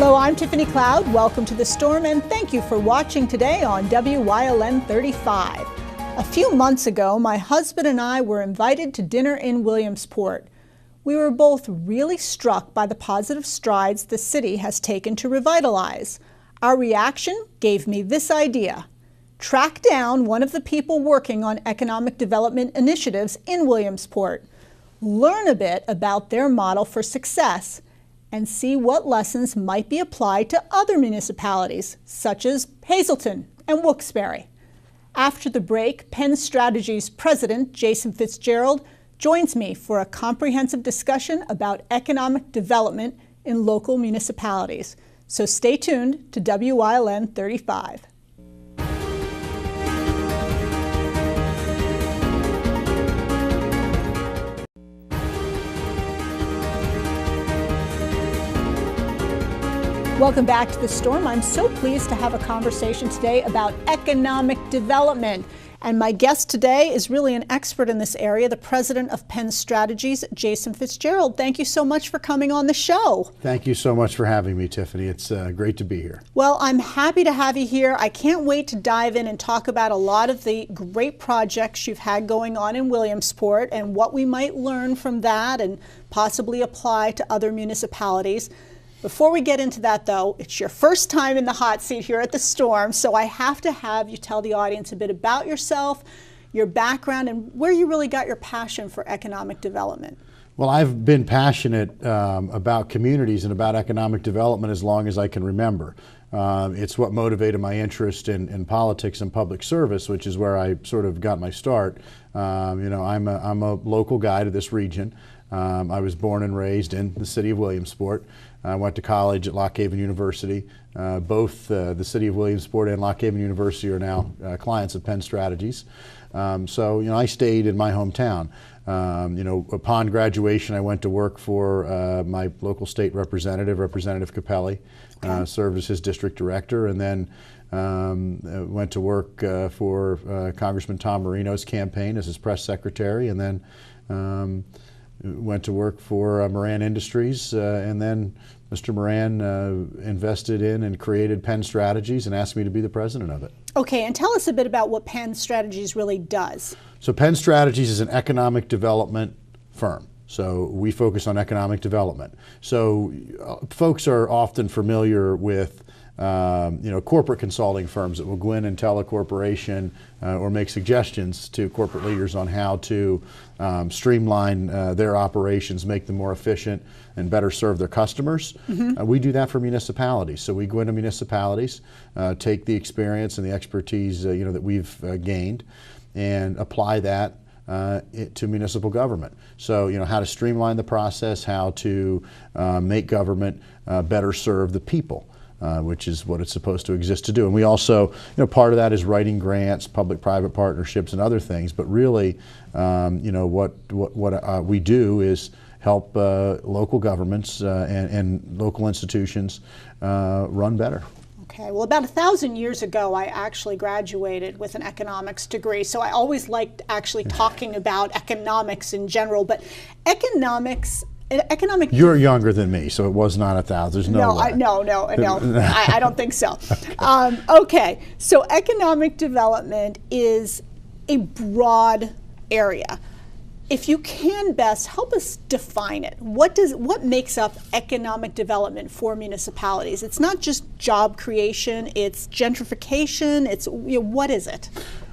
Hello, I'm Tiffany Cloud. Welcome to The Storm, and thank you for watching today on WYLN 35. A few months ago, my husband and I were invited to dinner in Williamsport. We were both really struck by the positive strides the city has taken to revitalize. Our reaction gave me this idea: track down one of the people working on economic development initiatives in Williamsport, learn a bit about their model for success, and see what lessons might be applied to other municipalities, such as Hazleton and Wilkes-Barre. After the break, Penn Strategy's president, Jason Fitzgerald, joins me for a comprehensive discussion about economic development in local municipalities. So stay tuned to WYLN 35. Welcome back to The Storm. I'm so pleased to have a conversation today about economic development. And my guest today is really an expert in this area, the president of Penn Strategies, Jason Fitzgerald. Thank you so much for coming on the show. Thank you so much for having me, Tiffany. It's great to be here. Well, I'm happy to have you here. I can't wait to dive in and talk about a lot of the great projects you've had going on in Williamsport and what we might learn from that and possibly apply to other municipalities. Before we get into that, though, it's your first time in the hot seat here at The Storm, so I have to have you tell the audience a bit about yourself, your background, and where you really got your passion for economic development. Well, I've been passionate about communities and about economic development as long as I can remember. It's what motivated my interest in politics and public service, which is where I sort of got my start. I'm a local guy to this region. I was born and raised in the city of Williamsport. I went to college at Lock Haven University. Both the city of Williamsport and Lock Haven University are now clients of Penn Strategies. So I stayed in my hometown. Upon graduation, I went to work for my local state representative, Representative Capelli, served as his district director, and then went to work for Congressman Tom Marino's campaign as his press secretary, and then went to work for Moran Industries, and then Mr. Moran invested in and created Penn Strategies and asked me to be the president of it. Okay, and tell us a bit about what Penn Strategies really does. So Penn Strategies is an economic development firm. So we focus on economic development. So folks are often familiar with corporate consulting firms that will go in and tell a corporation or make suggestions to corporate leaders on how to streamline their operations, make them more efficient, and better serve their customers. Mm-hmm. We do that for municipalities. So we go into municipalities, take the experience and the expertise that we've gained, and apply that to municipal government. So how to streamline the process, how to make government better serve the people. Which is what it's supposed to exist to do. And we also, part of that is writing grants, public-private partnerships, and other things. But really, what we do is help local governments and local institutions run better. Okay, well, about 1,000 years ago, I actually graduated with an economics degree. So I always liked actually talking about economics in general. But economic. You're younger than me, so it was not 1,000. There's no way. No. I don't think so. Okay, so economic development is a broad area. If you can best help us define it, what makes up economic development for municipalities? It's not just job creation; it's gentrification. It's what is it?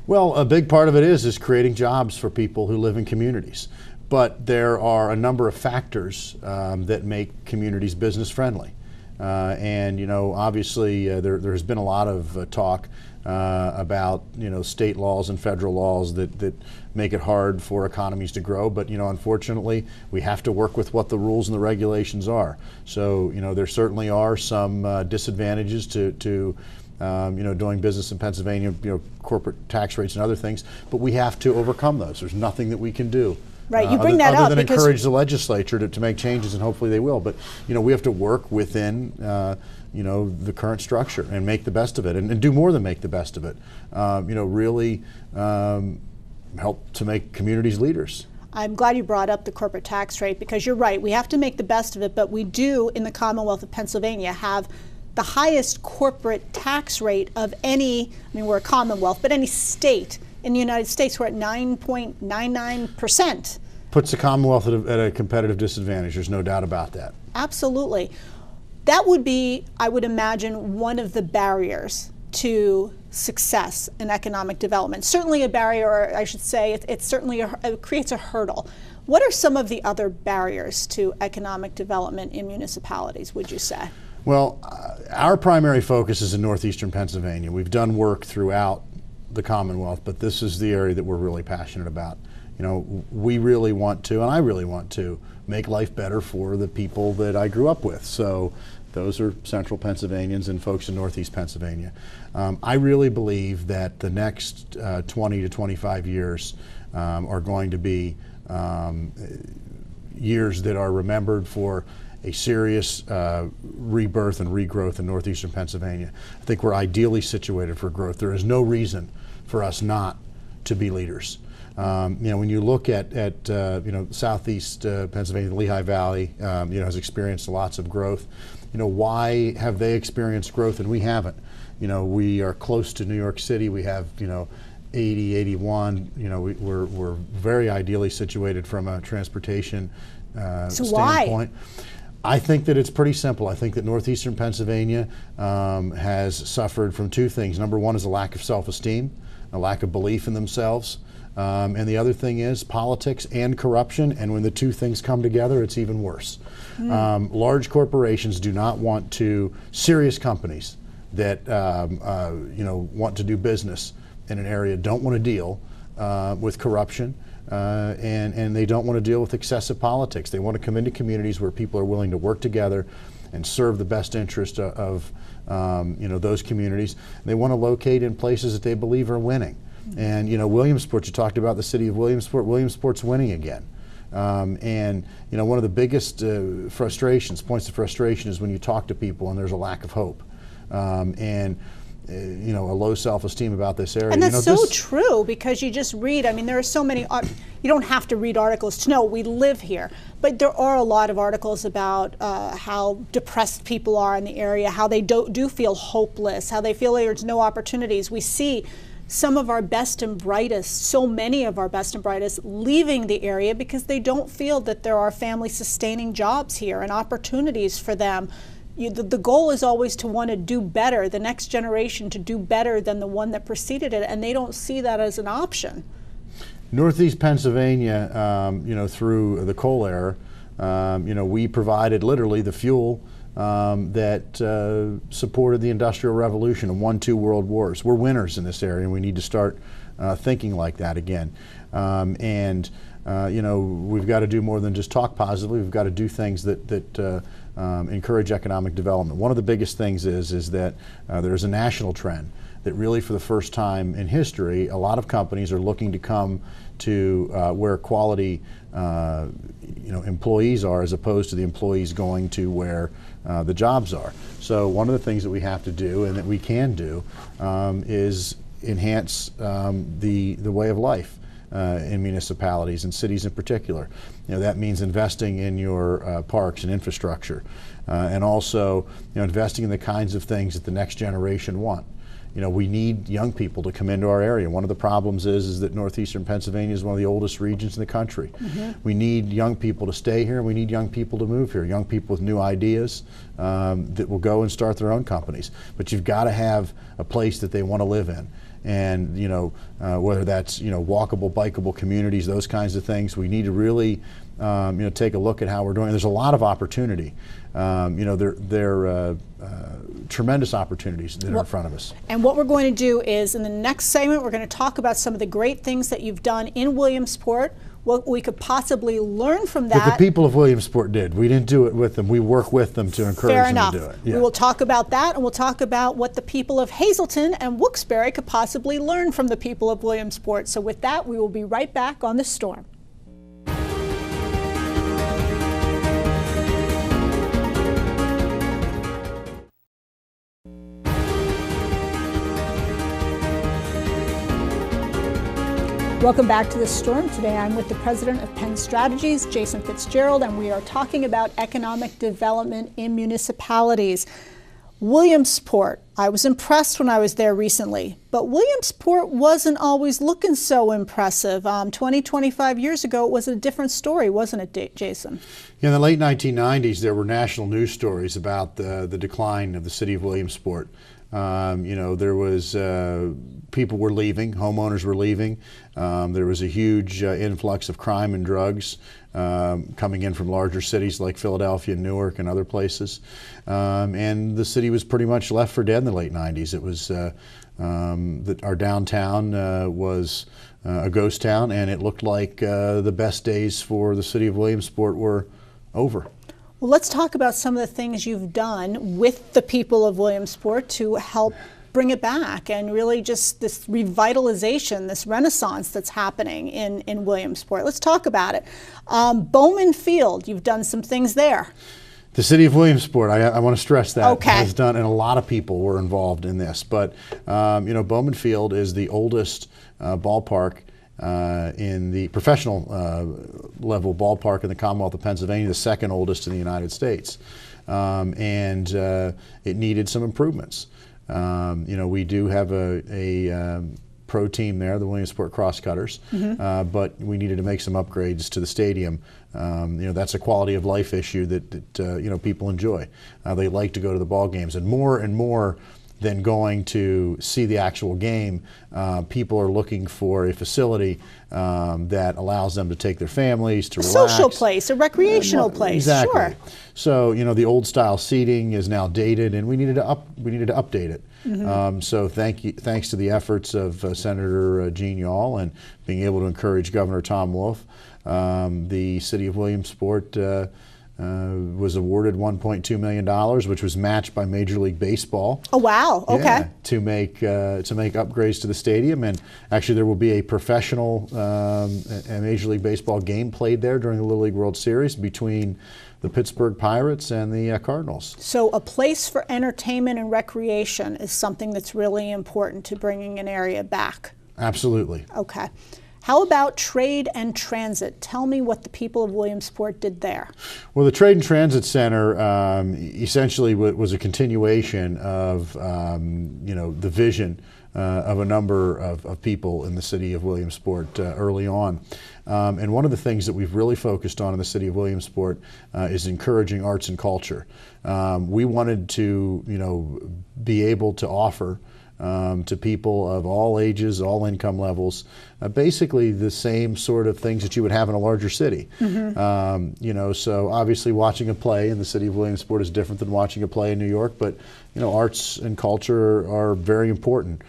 Well, a big part of it is creating jobs for people who live in communities. But there are a number of factors that make communities business friendly. Obviously there has been a lot of talk about state laws and federal laws that make it hard for economies to grow. But unfortunately, we have to work with what the rules and the regulations are. So there certainly are some disadvantages to doing business in Pennsylvania, corporate tax rates and other things. But we have to overcome those. There's nothing that we can do. Right, you bring that up other than because encourage the legislature to make changes, and hopefully they will. But we have to work within the current structure and make the best of it, and do more than make the best of it. Really help to make communities leaders. I'm glad you brought up the corporate tax rate, because you're right, we have to make the best of it, but we do in the Commonwealth of Pennsylvania have the highest corporate tax rate of any, I mean, we're a Commonwealth, but any state in the United States. We're at 9.99%. Puts the Commonwealth at a competitive disadvantage, there's no doubt about that. Absolutely. That would be, I would imagine, one of the barriers to success in economic development. Certainly a barrier, or I should say, it certainly it creates a hurdle. What are some of the other barriers to economic development in municipalities, would you say? Well, our primary focus is in northeastern Pennsylvania. We've done work throughout the Commonwealth, but this is the area that we're really passionate about. You know, we really want to, and I really want to, make life better for the people that I grew up with. So those are central Pennsylvanians and folks in northeast Pennsylvania. I really believe that the next 20 to 25 years are going to be years that are remembered for a serious rebirth and regrowth in northeastern Pennsylvania. I think we're ideally situated for growth. There is no reason for us not to be leaders. You know, when you look at you know, southeast Pennsylvania, the Lehigh Valley, you know, has experienced lots of growth. You know, why have they experienced growth and we haven't? You know, we are close to New York City. We have, you know, 80, 81. You know, we're very ideally situated from a transportation standpoint. I think that it's pretty simple. I think that northeastern Pennsylvania has suffered from two things. Number one is a lack of self-esteem, a lack of belief in themselves. And the other thing is politics and corruption, and when the two things come together, it's even worse. Large corporations do not want to, serious companies that you know, want to do business in an area don't want to deal with corruption, and they don't want to deal with excessive politics. They want to come into communities where people are willing to work together and serve the best interest of you know, those communities. They want to locate in places that they believe are winning. And you know, Williamsport, you talked about the city of Williamsport. Williamsport's winning again. And you know, one of the biggest frustrations, points of frustration, is when you talk to people and there's a lack of hope. And you know, a low self-esteem about this area. And that's you know, so true, because you just read, I mean, there are so many, you don't have to read articles to know we live here, but there are a lot of articles about how depressed people are in the area, how they do feel hopeless, how they feel there's no opportunities. We see some of our best and brightest, so many of our best and brightest, leaving the area because they don't feel that there are family sustaining jobs here and opportunities for them. The goal is always to want to do better, the next generation to do better than the one that preceded it, and they don't see that as an option. Northeast Pennsylvania, you know, through the coal era, you know, we provided literally the fuel that supported the Industrial Revolution and won 2 world wars. We're winners in this area, and we need to start thinking like that again. You know, we've got to do more than just talk positively. We've got to do things that encourage economic development. One of the biggest things is that there's a national trend that really, for the first time in history, a lot of companies are looking to come to where quality you know, employees are, as opposed to the employees going to where the jobs are. So one of the things that we have to do, and that we can do, is enhance the way of life in municipalities and cities in particular. You know, that means investing in your parks and infrastructure, and also, you know, investing in the kinds of things that the next generation want. You know, we need young people to come into our area. One of the problems is that northeastern Pennsylvania is one of the oldest regions in the country. We need young people to stay here, and we need young people to move here, young people with new ideas that will go and start their own companies. But you've got to have a place that they want to live in. And you know, whether that's, you know, walkable, bikeable communities, those kinds of things, we need to really you know, take a look at how we're doing. There's a lot of opportunity. You know, there are tremendous opportunities that are in front of us. And what we're going to do is, in the next segment, we're going to talk about some of the great things that you've done in Williamsport, what we could possibly learn from that. But the people of Williamsport did. We didn't do it with them. We work with them to encourage them to do it. Yeah. We will talk about that, and we'll talk about what the people of Hazleton and Wilkes-Barre could possibly learn from the people of Williamsport. So with that, we will be right back on The Storm. Welcome back to The Storm. Today I'm with the president of Penn Strategies, Jason Fitzgerald, and we are talking about economic development in municipalities. Williamsport, I was impressed when I was there recently, but Williamsport wasn't always looking so impressive. 25 years ago, it was a different story, wasn't it, Jason? In the late 1990s, there were national news stories about the decline of the city of Williamsport. There was people were leaving, homeowners were leaving. There was a huge influx of crime and drugs coming in from larger cities like Philadelphia, Newark, and other places. And the city was pretty much left for dead in the late 90s. It was our downtown was a ghost town, and it looked like the best days for the city of Williamsport were over. Well, let's talk about some of the things you've done with the people of Williamsport to help bring it back, and really just this revitalization, this renaissance that's happening in Williamsport. Let's talk about it. Bowman Field, you've done some things there. The city of Williamsport, I want to stress that, okay, has done, and a lot of people were involved in this, but Bowman Field is the oldest ballpark in the professional level ballpark in the Commonwealth of Pennsylvania, the second oldest in the United States. And it needed some improvements. We do have a pro team there, the Williamsport Crosscutters, but we needed to make some upgrades to the stadium. That's a quality of life issue that people enjoy. They like to go to the ball games, and more than going to see the actual game, people are looking for a facility that allows them to take their families, to relax. A social place, a recreational place, exactly. Sure. So the old style seating is now dated, and we needed to update it. So thanks to the efforts of Senator Gene Yawl and being able to encourage Governor Tom Wolf, the city of Williamsport was awarded $1.2 million, which was matched by Major League Baseball. Oh wow! Okay. Yeah, to make upgrades to the stadium, and actually there will be a professional Major League Baseball game played there during the Little League World Series between the Pittsburgh Pirates and the Cardinals. So a place for entertainment and recreation is something that's really important to bringing an area back. Absolutely. Okay. How about trade and transit? Tell me what the people of Williamsport did there. Well, the Trade and Transit Center essentially was a continuation of the vision of a number of people in the city of Williamsport early on. And one of the things that we've really focused on in the city of Williamsport is encouraging arts and culture. We wanted to be able to offer to people of all ages, all income levels, basically the same sort of things that you would have in a larger city. So obviously watching a play in the city of Williamsport is different than watching a play in New York, but arts and culture are very important.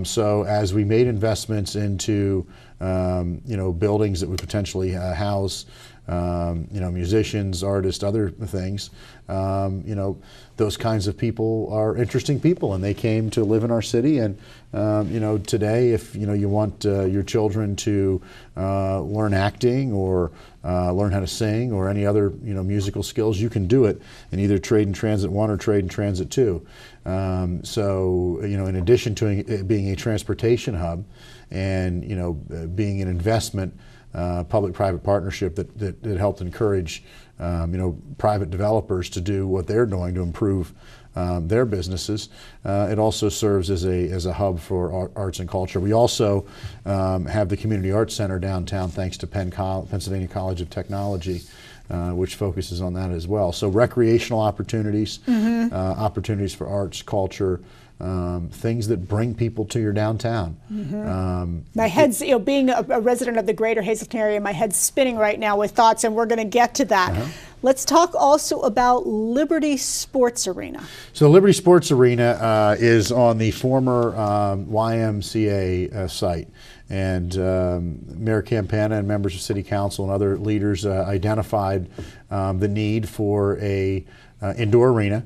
So as we made investments into buildings that would potentially house musicians, artists, other things, those kinds of people are interesting people, and they came to live in our city. And today, if you want your children to learn acting or learn how to sing or any other musical skills, you can do it in either Trade and Transit 1 or Trade and Transit 2. So in addition to it being a transportation hub and being an investment public-private partnership that helped encourage private developers to do what they're doing to improve their businesses. It also serves as a hub for arts and culture. We also have the Community Arts Center downtown, thanks to Pennsylvania College of Technology, which focuses on that as well. So recreational opportunities, opportunities for arts, culture, things that bring people to your downtown. My head's, being a resident of the greater Hazleton area, my head's spinning right now with thoughts, and we're going to get to that. Let's talk also about Liberty Sports Arena. So Liberty Sports Arena is on the former YMCA site. And Mayor Campana and members of City Council and other leaders identified the need for a indoor arena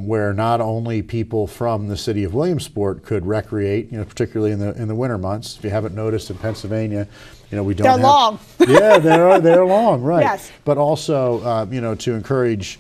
where not only people from the city of Williamsport could recreate, particularly in the winter months. If you haven't noticed, in Pennsylvania, we don't. They're long. Yeah, they're long, right? Yes. But also, to encourage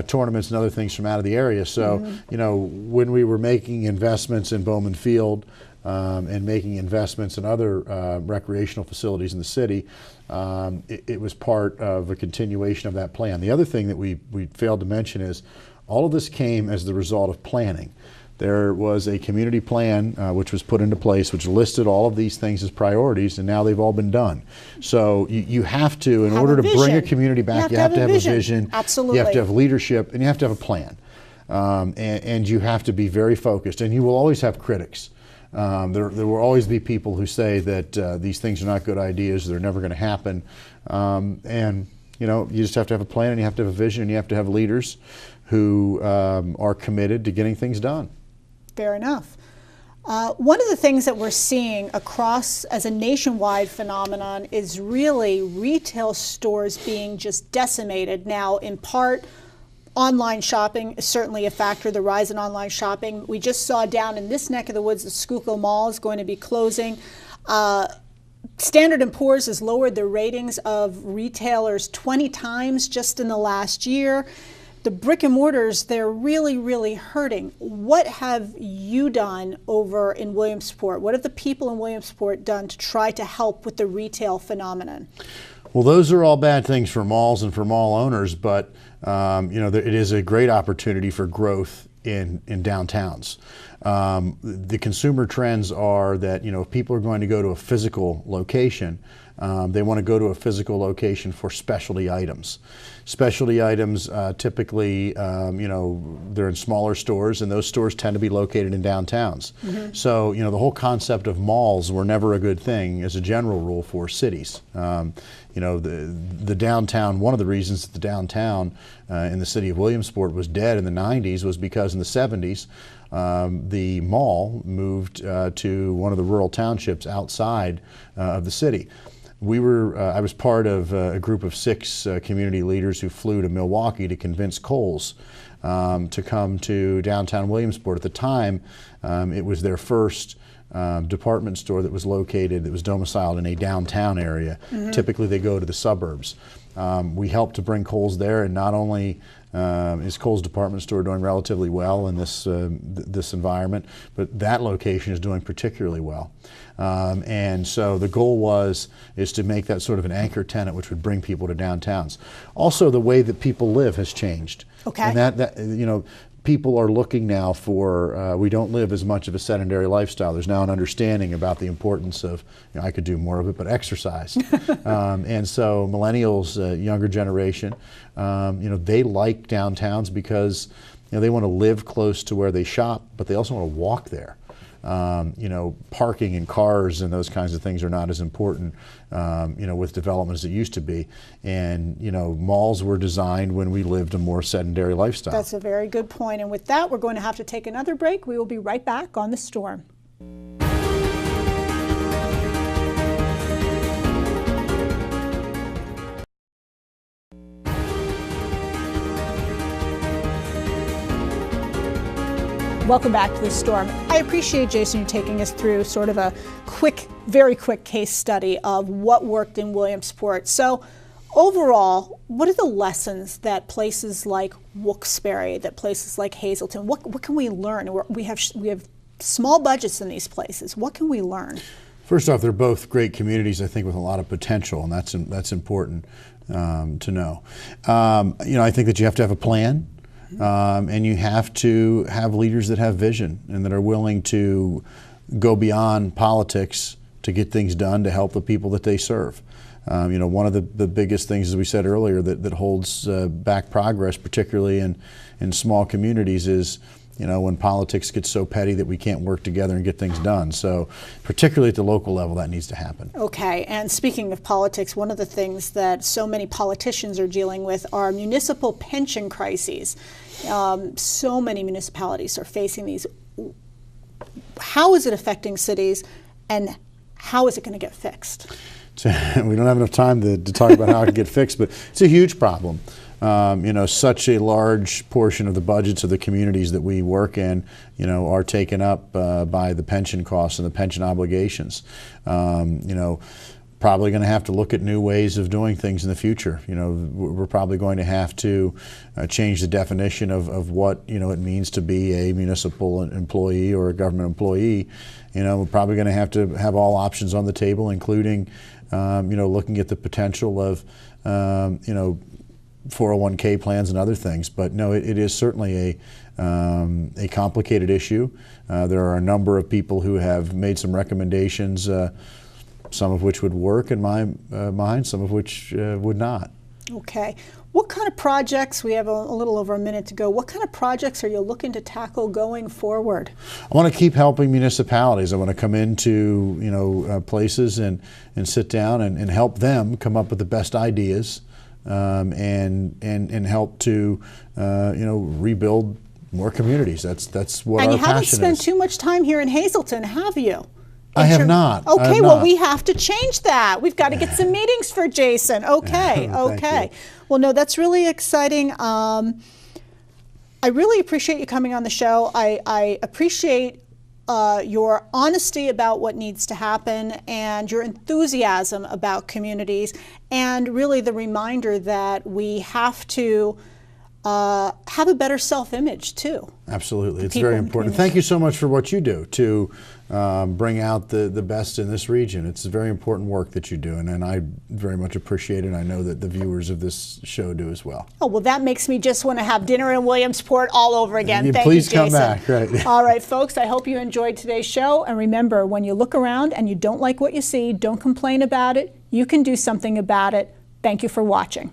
tournaments and other things from out of the area. So, when we were making investments in Bowman Field, and making investments in other recreational facilities in the city, it was part of a continuation of that plan. The other thing that we failed to mention is all of this came as the result of planning. There was a community plan which was put into place, which listed all of these things as priorities, and now they've all been done. So you have to, in order to bring a community back, you have to have a vision. Absolutely. You have to have leadership, and you have to have a plan. And you have to be very focused. And you will always have critics. There will always be people who say that these things are not good ideas, they're never going to happen. And you just have to have a plan, and you have to have a vision, and you have to have leaders who are committed to getting things done. Fair enough. One of the things that we're seeing across as a nationwide phenomenon is really retail stores being just decimated. Now, in part, online shopping is certainly a factor, the rise in online shopping. We just saw down in this neck of the woods, the Schuylkill Mall is going to be closing. Standard & Poor's has lowered their ratings of retailers 20 times just in the last year. The brick and mortars, they're really, really hurting. What have you done over in Williamsport? What have the people in Williamsport done to try to help with the retail phenomenon? Well, those are all bad things for malls and for mall owners, but it is a great opportunity for growth in downtowns. The consumer trends are that if people are going to go to a physical location, they want to go to a physical location for specialty items. Specialty items typically, they're in smaller stores, and those stores tend to be located in downtowns. Mm-hmm. So, the whole concept of malls were never a good thing as a general rule for cities. The downtown, one of the reasons that the downtown in the city of Williamsport was dead in the 90s was because in the 70s, the mall moved to one of the rural townships outside of the city. I was part of a group of 6 community leaders who flew to Milwaukee to convince Kohl's to come to downtown Williamsport. At the time, it was their first department store that was domiciled in a downtown area. Mm-hmm. Typically they go to the suburbs. We helped to bring Kohl's there, and not only is Kohl's department store doing relatively well in this environment, but that location is doing particularly well. And so the goal is to make that sort of an anchor tenant which would bring people to downtowns. Also, the way that people live has changed. Okay. And that people are looking now for, we don't live as much of a sedentary lifestyle. There's now an understanding about the importance of, I could do more of it, but exercise. And so millennials, younger generation, they like downtowns because they want to live close to where they shop, but they also want to walk there. Parking in cars and those kinds of things are not as important, with development as it used to be. And, malls were designed when we lived a more sedentary lifestyle. That's a very good point. And with that, we're going to have to take another break. We will be right back on The Storm. Welcome back to The Storm. I appreciate, Jason, you taking us through sort of a very quick case study of what worked in Williamsport. So overall, what are the lessons that places like Wilkes-Barre, that places like Hazleton, what can we learn? We have small budgets in these places. What can we learn? First off, they're both great communities, I think, with a lot of potential, and that's important to know. I think that you have to have a plan. And you have to have leaders that have vision and that are willing to go beyond politics to get things done to help the people that they serve. One of the biggest things, as we said earlier, that holds back progress, particularly in small communities, is when politics gets so petty that we can't work together and get things done. So particularly at the local level, that needs to happen. Okay, and speaking of politics, one of the things that so many politicians are dealing with are municipal pension crises. So many municipalities are facing these. How is it affecting cities, and how is it going to get fixed? We don't have enough time to talk about how it can get fixed, but it's a huge problem. Such a large portion of the budgets of the communities that we work in, are taken up by the pension costs and the pension obligations. probably going to have to look at new ways of doing things in the future. You know, we're probably going to have to change the definition of what, you know, it means to be a municipal employee or a government employee. You know, we're probably going to have all options on the table, including, you know, looking at the potential of, you know, 401k plans and other things. But no, it is certainly a complicated issue. There are a number of people who have made some recommendations, some of which would work in my mind, some of which would not. Okay. What kind of projects, we have a little over a minute to go, what kind of projects are you looking to tackle going forward? I want to keep helping municipalities. I want to come into, you know, places and sit down and help them come up with the best ideas, and help to, you know, rebuild more communities. That's what our passion is. And you haven't spent too much time here in Hazleton, have you? I have not. Okay, well, we have to change that. We've got to get some meetings for Jason. Okay, okay. Well, no, that's really exciting. I really appreciate you coming on the show. I appreciate your honesty about what needs to happen and your enthusiasm about communities, and really the reminder that we have to have a better self-image too. Absolutely, it's very important. Thank you so much for what you do to bring out the best in this region. It's very important work that you do, and I very much appreciate it. I know that the viewers of this show do as well. Oh, well, that makes me just want to have dinner in Williamsport all over again. Thank you, Jason. Please come back. Right. All right, folks, I hope you enjoyed today's show. And remember, when you look around and you don't like what you see, don't complain about it. You can do something about it. Thank you for watching.